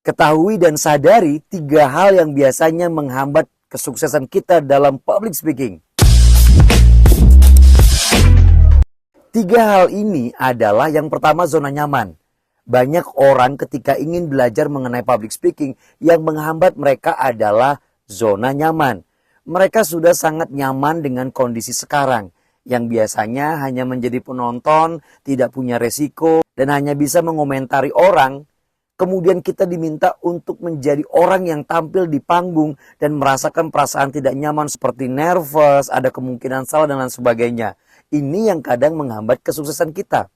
Ketahui dan sadari 3 hal yang biasanya menghambat kesuksesan kita dalam public speaking. 3 hal ini adalah yang pertama, zona nyaman. Banyak orang ketika ingin belajar mengenai public speaking, yang menghambat mereka adalah zona nyaman. Mereka sudah sangat nyaman dengan kondisi sekarang, yang biasanya hanya menjadi penonton, tidak punya resiko, dan hanya bisa mengomentari orang. Kemudian kita diminta untuk menjadi orang yang tampil di panggung dan merasakan perasaan tidak nyaman seperti nervous, ada kemungkinan salah dan lain sebagainya. Ini yang kadang menghambat kesuksesan kita.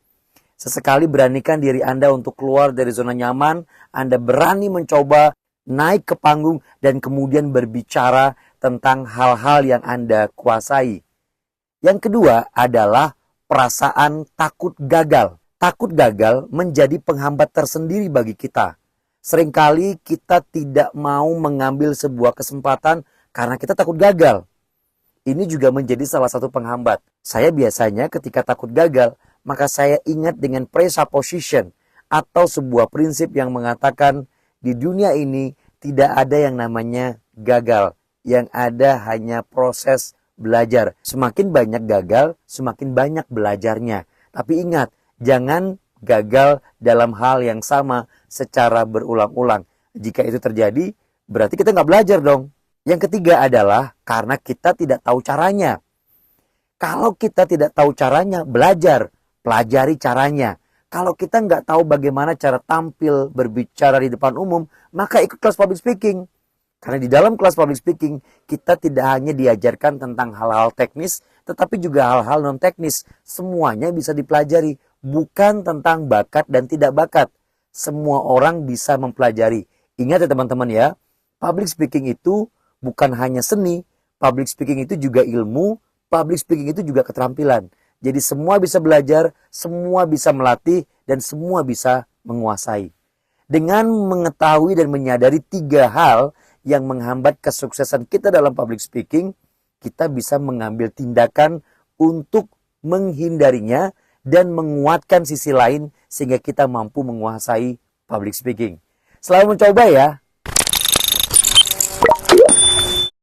Sesekali beranikan diri Anda untuk keluar dari zona nyaman. Anda berani mencoba naik ke panggung dan kemudian berbicara tentang hal-hal yang Anda kuasai. Yang kedua adalah perasaan takut gagal. Takut gagal menjadi penghambat tersendiri bagi kita. Seringkali kita tidak mau mengambil sebuah kesempatan karena kita takut gagal. Ini juga menjadi salah satu penghambat. Saya biasanya ketika takut gagal, maka saya ingat dengan presupposition atau sebuah prinsip yang mengatakan di dunia ini tidak ada yang namanya gagal. Yang ada hanya proses belajar. Semakin banyak gagal, semakin banyak belajarnya. Tapi ingat, jangan gagal dalam hal yang sama secara berulang-ulang. Jika itu terjadi, berarti kita nggak belajar dong. Yang ketiga adalah karena kita tidak tahu caranya. Kalau kita tidak tahu caranya, belajar, pelajari caranya. Kalau kita nggak tahu bagaimana cara tampil, berbicara di depan umum, maka ikut kelas public speaking. Karena di dalam kelas public speaking, kita tidak hanya diajarkan tentang hal-hal teknis, tetapi juga hal-hal non-teknis. Semuanya bisa dipelajari. Bukan tentang bakat dan tidak bakat. Semua orang bisa mempelajari. Ingat ya teman-teman ya, public speaking itu bukan hanya seni, public speaking itu juga ilmu, public speaking itu juga keterampilan. Jadi semua bisa belajar, semua bisa melatih, dan semua bisa menguasai. Dengan mengetahui dan menyadari 3 hal yang menghambat kesuksesan kita dalam public speaking, kita bisa mengambil tindakan untuk menghindarinya dan menguatkan sisi lain sehingga kita mampu menguasai public speaking. Selalu mencoba ya.